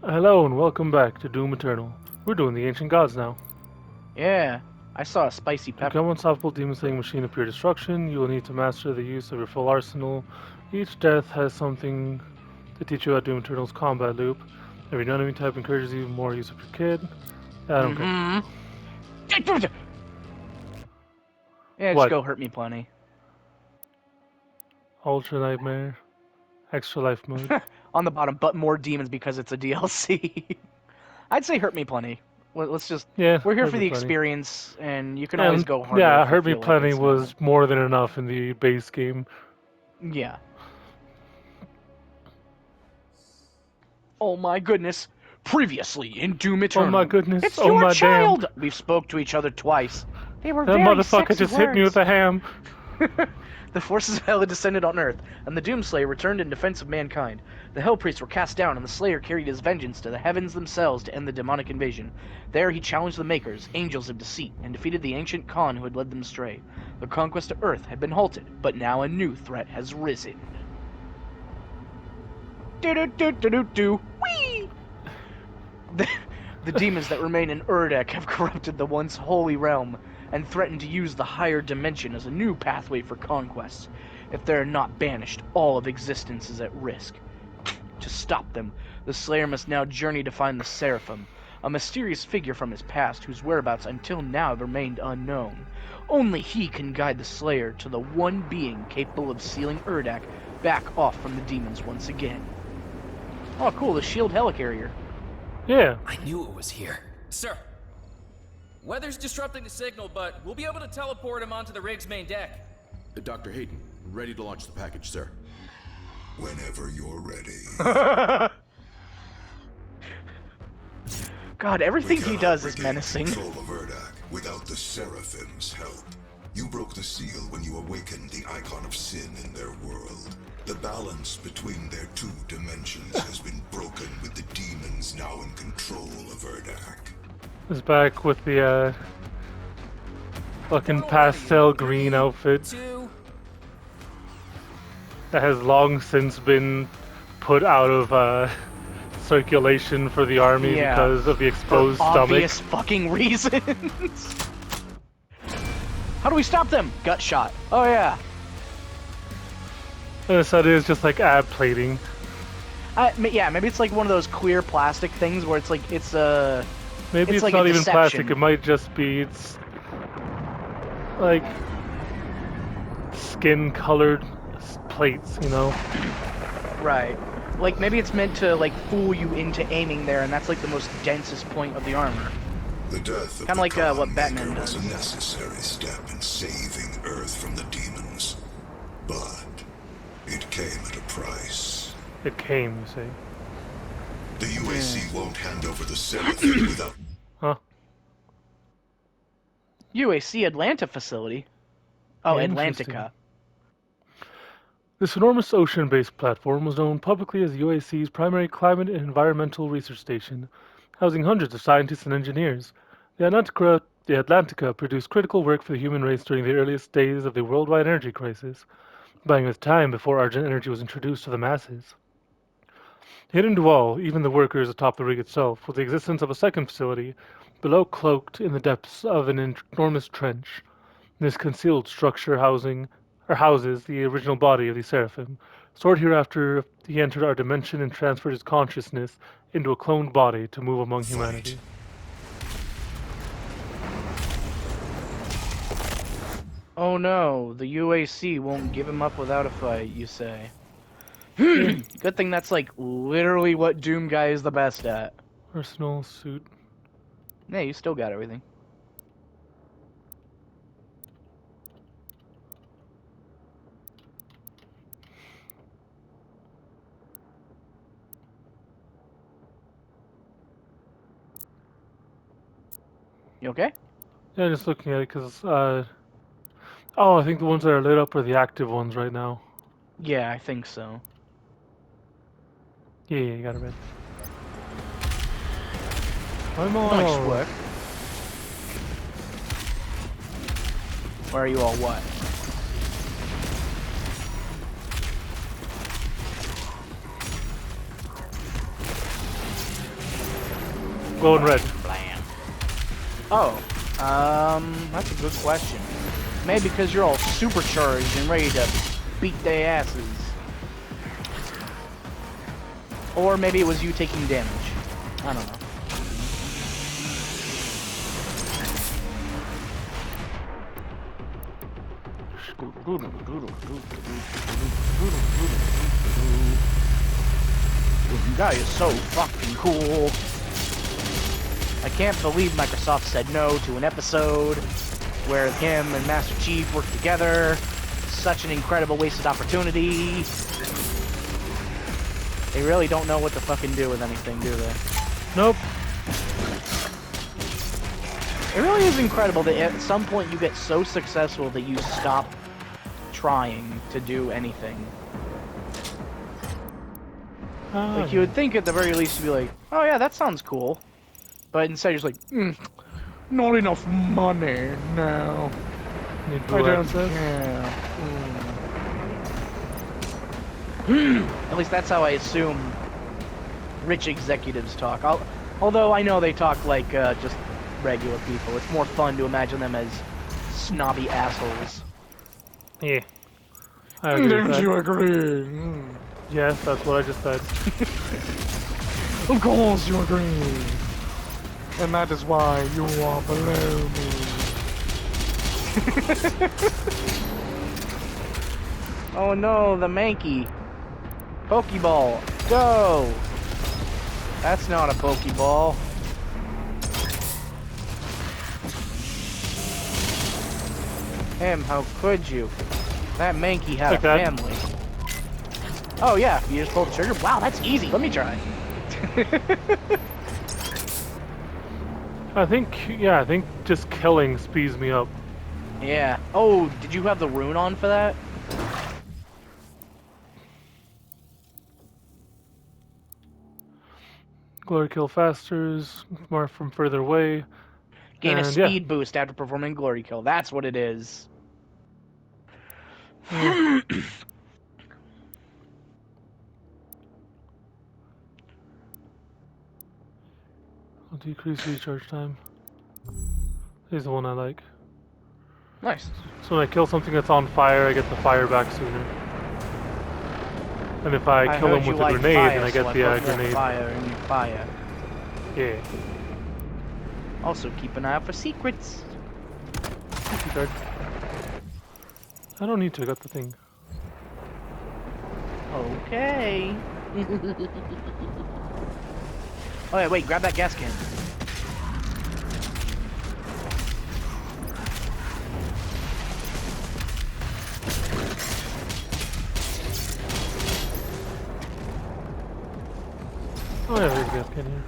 Hello and welcome back to Doom Eternal. We're doing the Ancient Gods now. Yeah, I saw a spicy To pepper. become unstoppable demon-slaying machine of pure destruction, you will need to master the use of your full arsenal. Each death has something to teach you about Doom Eternal's combat loop. Every enemy type encourages even more use of your kid. I don't care. Mm-hmm. Yeah, just What? go hurt me plenty. Ultra Nightmare? Extra Life Mode? On the bottom, but more demons because it's a DLC. I'd say hurt me plenty. Let's just... Yeah, We're here Hurt for Me the Plenty. experience, and you can always And go harder yeah, if you Hurt Me feel like Plenty it's not. was more than enough in the base game. Yeah. Oh my goodness. Previously in Doom Oh my Eternal. goodness, It's oh your my damn. child! We've spoke to each other twice. They were That very motherfucker sexy just hit me with words. a ham. The forces of hell had descended on Earth, and the Doomslayer returned in defense of mankind. The Hell Priests were cast down, and the Slayer carried his vengeance to the heavens themselves to end the demonic invasion. There he challenged the Makers, angels of deceit, and defeated the ancient Khan who had led them astray. The conquest of Earth had been halted, but now a new threat has risen. Do-do-do-do-do-do. Whee! The demons that remain in Urdek have corrupted the once holy realm and threaten to use the higher dimension as a new pathway for conquest. If they are not banished, all of existence is at risk. To stop them, the Slayer must now journey to find the Seraphim, a mysterious figure from his past whose whereabouts until now have remained unknown. Only he can guide the Slayer to the one being capable of sealing Urdak back off from the demons once again. Oh cool, the shield helicarrier. Yeah. I knew it was here. Sir, weather's disrupting the signal, but we'll be able to teleport him onto the rig's main deck. Dr. Hayden, ready to launch the package, sir. Whenever you're ready. God, everything he cannot does is regain menacing. Control of Urdak without the Seraphim's help. You broke the seal when you awakened the icon of sin in their world. The balance between their two dimensions has been broken with the demons now in control of Urdak. Is back with the fucking pastel green outfit 2. that has long since been put out of circulation for the army Yeah. because of the exposed For stomach. obvious fucking reasons. How do we stop them? Gut shot. Oh yeah. So it is just like ab plating. Yeah, maybe it's like one of those clear plastic things where it's like Maybe it's like not a even plastic. deception. It might just be like skin-colored plates, you know. right. Like maybe it's meant to like fool you into aiming there, and that's like the most densest point of the armor. The death of Kinda the like, Khan what Maker Batman was does. a necessary step in saving Earth from the demons. But it came at a price. It came, you say. The UAC won't hand over the Seraphim without... Huh? UAC Atlanta facility. Oh, Interesting. Atlantica. This enormous ocean-based platform was known publicly as the UAC's primary climate and environmental research station, housing hundreds of scientists and engineers. The Atlantica produced critical work for the human race during the earliest days of the worldwide energy crisis, buying with time before Argent energy was introduced to the masses. Hidden to all, even the workers atop the rig itself, was the existence of a second facility, below cloaked in the depths of an enormous trench. This concealed structure houses the original body of the Seraphim, stored here after he entered our dimension and transferred his consciousness into a cloned body to move among humanity. Oh no, the UAC won't give him up without a fight, you say. Good thing that's like literally what Doom Guy is the best at. Personal suit. Yeah, you still got everything. You okay? Yeah, just looking at it because, oh, I think the ones that are lit up are the active ones right now. Yeah, I think so. Yeah, you got it right. I'm all... Nice work. Or are you all what? glowing red? Blam. Oh, that's a good question. Maybe because you're all supercharged and ready to beat their asses. Or maybe it was you taking damage. I don't know. You guy is so fucking cool. I can't believe Microsoft said no to an episode where him and Master Chief work together. Such an incredible wasted opportunity. They really don't know what to fucking do with anything, do they? Nope. It really is incredible that at some point you get so successful that you stop trying to do anything. Like, you would think at the very least you'd be like, oh yeah, that sounds cool. But instead you're just like, not enough money, no. Need I blue don't access? care. At least that's how I assume rich executives talk. Although I know they talk like just regular people. It's more fun to imagine them as snobby assholes. Yeah. I agree with that. agree? Yes, that's what I just said. Of course you agree. And that is why you are below me. Oh no, the Mankey. Pokeball, go! That's not a Pokeball. How could you? That Mankey had Like a that. family. Oh yeah, you just pulled the trigger? Wow, that's easy. Let me try. I think just killing speeds me up. Yeah. Oh, did you have the rune on for that? Glory kill fasters, more from further away. Gain a And, yeah. speed boost after performing Glory Kill. That's what it is. Yeah. I'll decrease recharge time. This is the one I like. Nice. So when I kill something that's on fire, I get the fire back sooner. And if I kill heard him you with a like grenade, fire, then I so get I the put more grenade. fire in your fire. Yeah. Also, keep an eye out for secrets. Key card. I don't need to, I got the thing. Okay. Oh yeah, wait, grab that gas can. Oh yeah, there's a gas can here.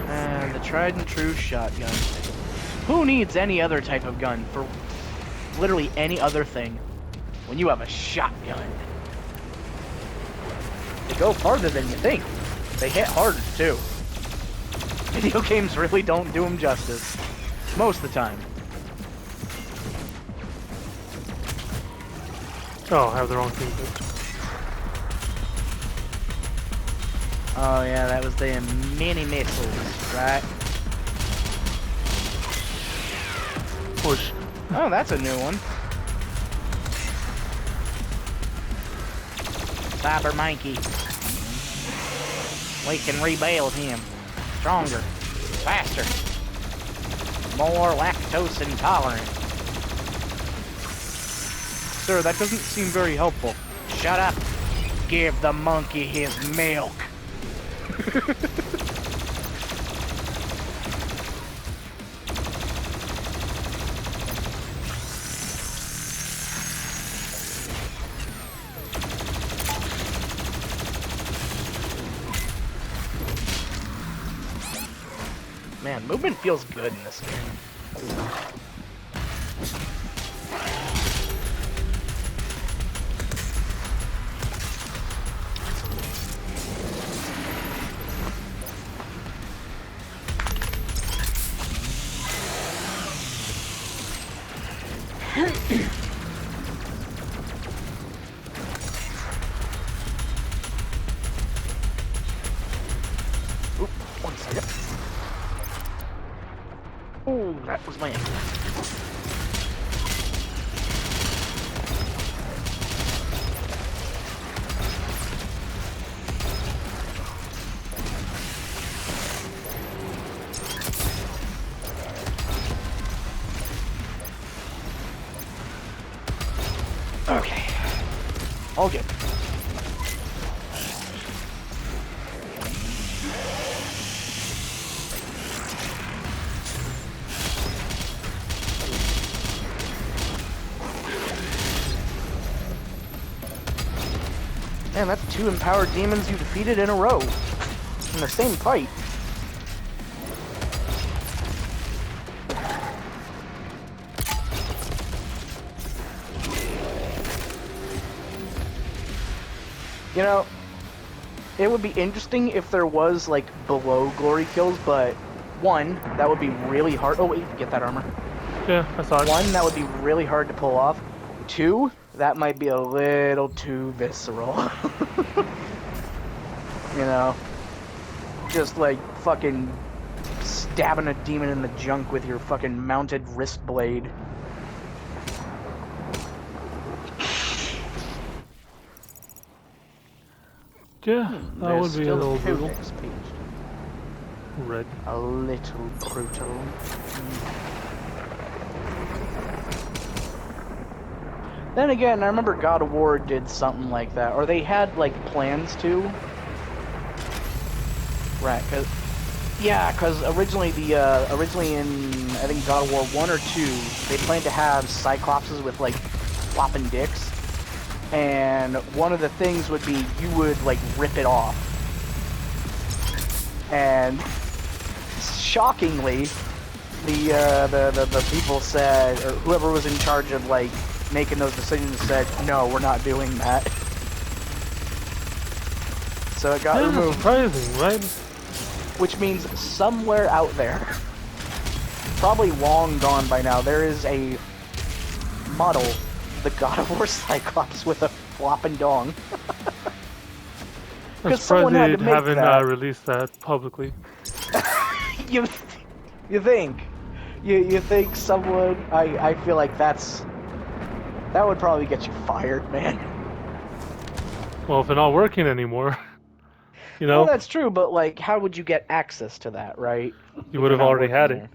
And the tried and true shotgun. Who needs any other type of gun for literally any other thing when you have a shotgun? They go farther than you think. They hit harder too. Video games really don't do them justice. Most of the time. Oh, I have the wrong thing. Oh yeah, that was the mini missiles, right? Push. Oh, that's a new one. Cyber Monkey. We can rebuild him. Stronger. Faster. More lactose intolerant. Sir, that doesn't seem very helpful. Shut up. Give the monkey his milk. Man, movement feels good in this game. That was my aim. Okay. All good. Man, that's 2 empowered demons you defeated in a row. In the same fight. You know, it would be interesting if there was, like, below glory kills, but 1, that would be really hard. Oh, wait, get that armor. Yeah, I saw it. 1, that would be really hard to pull off. 2, that might be a little too visceral. You know? Just, like, fucking stabbing a demon in the junk with your fucking mounted wrist blade. Yeah, that would be a little brutal. Red. A little brutal. Then again, I remember God of War did something like that, or they had like plans to. Right, cause originally in I think God of War 1 or 2, they planned to have Cyclopses with like flopping dicks, and one of the things would be you would like rip it off, and shockingly, the people said, or whoever was in charge of like making those decisions said, no, we're not doing that. So it got removed. Surprising, right? Which means somewhere out there, probably long gone by now, there is a model, the God of War Cyclops with a flopping dong. I'm surprised they haven't released that publicly. you think? You think someone? I feel like that would probably get you fired, man. Well, if they're not working anymore, you know. Well, that's true, but like, how would you get access to that, right? You would have already had it.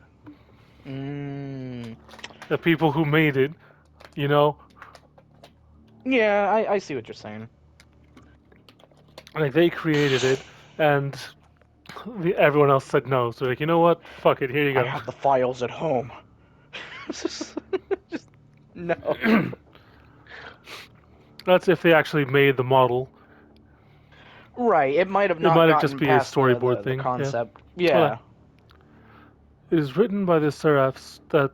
The people who made it, you know. Yeah, I see what you're saying. Like, they created it, and everyone else said no. So, like, you know what? Fuck it, here you go. I have the files at home. Just no. That's if they actually made the model. Right, it might have not It might have gotten just be a past storyboard the thing. concept. Yeah. Yeah. Well, it is written by the seraphs that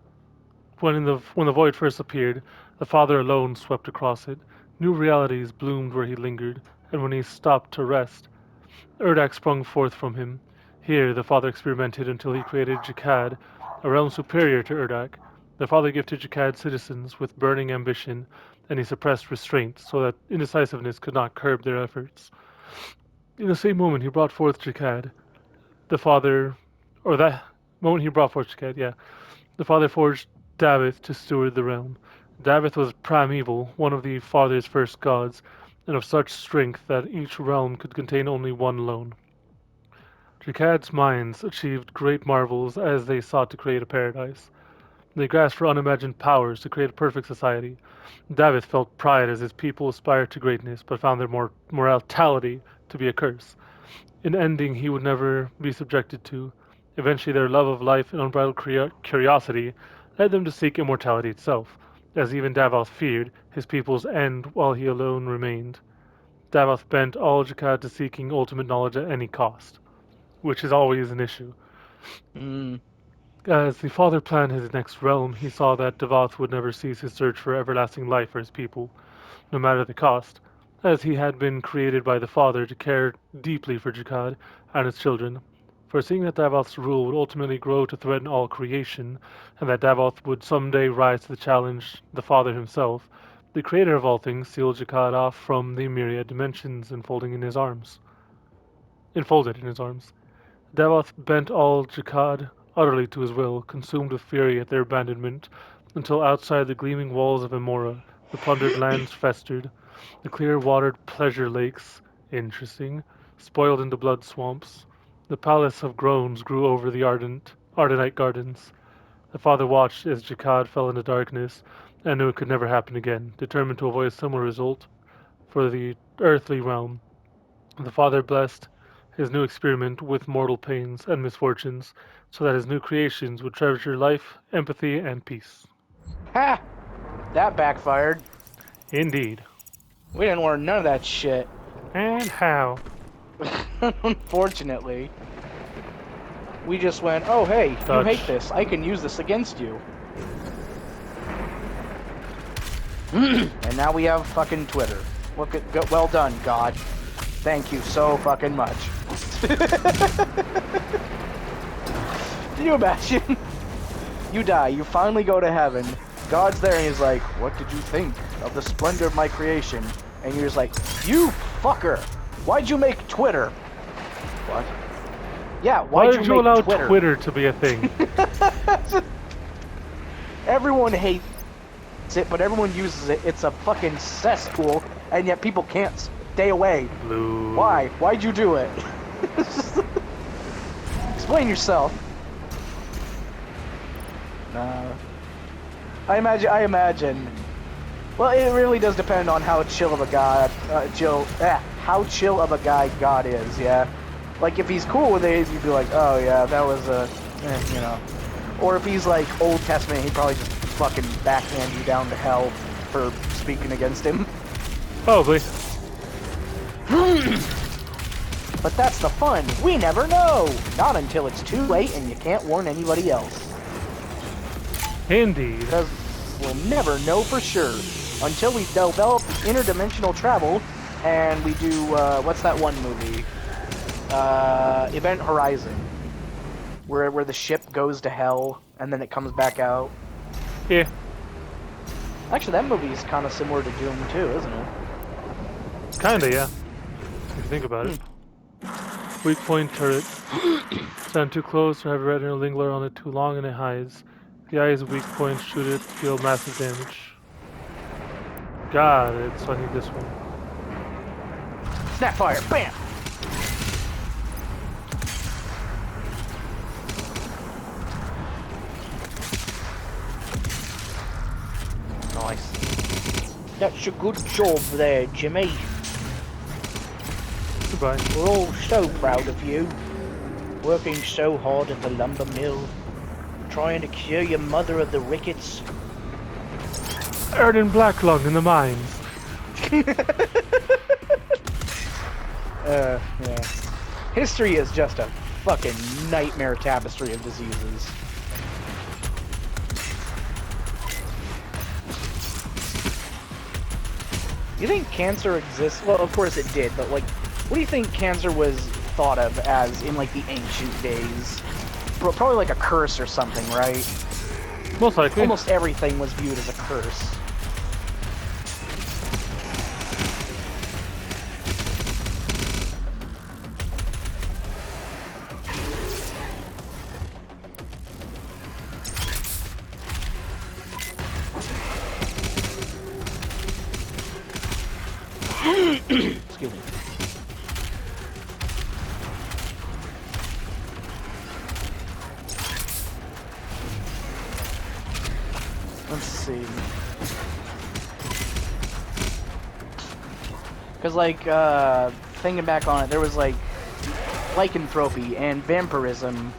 when the void first appeared, the Father alone swept across it. New realities bloomed where he lingered, and when he stopped to rest, Urdak sprung forth from him. Here the Father experimented until he created Jakad, a realm superior to Urdak. The Father gifted Jakad's citizens with burning ambition, and he suppressed restraint so that indecisiveness could not curb their efforts. In the same moment he brought forth Jakad, the Father, or that moment he brought forth Jakad, yeah, the Father forged Davith to steward the realm. Davith was primeval, one of the Father's first gods, and of such strength that each realm could contain only one alone. Jakad's minds achieved great marvels as they sought to create a paradise. They grasped for unimagined powers to create a perfect society. Davith felt pride as his people aspired to greatness, but found their mortality to be a curse, an ending he would never be subjected to. Eventually, their love of life and unbridled curiosity led them to seek immortality itself, as even Davoth feared his people's end while he alone remained. Davoth bent all Jakad to seeking ultimate knowledge at any cost, which is always an issue. As the Father planned his next realm, he saw that Davoth would never cease his search for everlasting life for his people, no matter the cost, as he had been created by the Father to care deeply for Jakad and his children. Foreseeing that Davoth's rule would ultimately grow to threaten all creation, and that Davoth would someday rise to the challenge the Father himself, the Creator of all things sealed Jakad off from the myriad dimensions enfolded in his arms. Davoth bent all Jakad utterly to his will, consumed with fury at their abandonment, until outside the gleaming walls of Amora, the plundered lands festered, the clear-watered pleasure lakes, interesting, spoiled into blood swamps. The palace of groans grew over the Ardenite gardens. The father watched as Jakad fell into darkness, and knew it could never happen again, determined to avoid a similar result for the earthly realm. The father blessed his new experiment with mortal pains and misfortunes, so that his new creations would treasure life, empathy, and peace. Ha! That backfired. Indeed. We didn't learn none of that shit. And how? Unfortunately. We just went, oh hey, you Dutch. hate this. I can use this against you. And now we have fucking Twitter. Look at, well done, God. Thank you so fucking much. Can you imagine? You die, you finally go to heaven. God's there and he's like, what did you think of the splendor of my creation? And you're just like, you fucker! Why'd you make Twitter? What? Yeah, Why why'd did you you make allow Twitter? Twitter to be a thing? Everyone hates it, but everyone uses it. It's a fucking cesspool, and yet people can't stay away. Blue. Why? Why'd you do it? Explain yourself. I imagine. Well, it really does depend on how chill of a guy, how chill of a guy God is. Yeah, like if he's cool with it, you'd be like, oh yeah, that was you know. Or if he's like Old Testament, he'd probably just fucking backhand you down to hell for speaking against him. Probably. But that's the fun. We never know. Not until it's too late and you can't warn anybody else. Indeed. Because we'll never know for sure until we develop interdimensional travel and we do, what's that one movie? Event Horizon. Where the ship goes to hell and then it comes back out. Yeah. Actually, that movie is kind of similar to Doom too, isn't it? Kinda, yeah. If you think about it. Weak point turret. Stand too close or have a retina linger on it too long and it hides. The eye is a weak point, shoot it, deal massive damage. Got it, so I need this one. Snapfire, bam! Nice. That's a good job there, Jimmy. Goodbye. We're all so proud of you. Working so hard at the lumber mill. Trying to cure your mother of the rickets. Earning black lung in the mines. Yeah. History is just a fucking nightmare tapestry of diseases. You think cancer exists? Well, of course it did, but like, what do you think cancer was thought of as in like the ancient days? Probably like a curse or something, right? Most likely. Almost everything was viewed as a curse. Excuse me. Let's see. Because, like, thinking back on it, there was, like, lycanthropy and vampirism.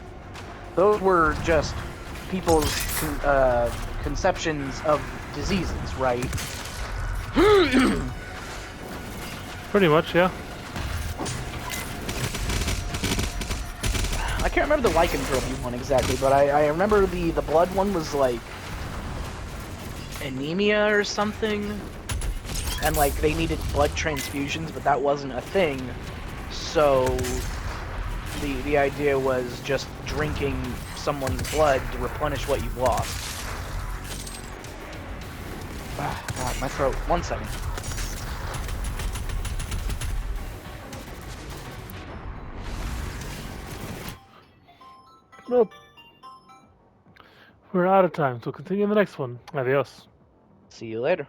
Those were just people's conceptions of diseases, right? Pretty much, yeah. I can't remember the lycanthropy one exactly, but I remember the blood one was, like, anemia or something, and like they needed blood transfusions, but that wasn't a thing. So the idea was just drinking someone's blood to replenish what you've lost. God, my throat. 1 second. Nope. We're out of time, so continue in the next one. Adios. See you later.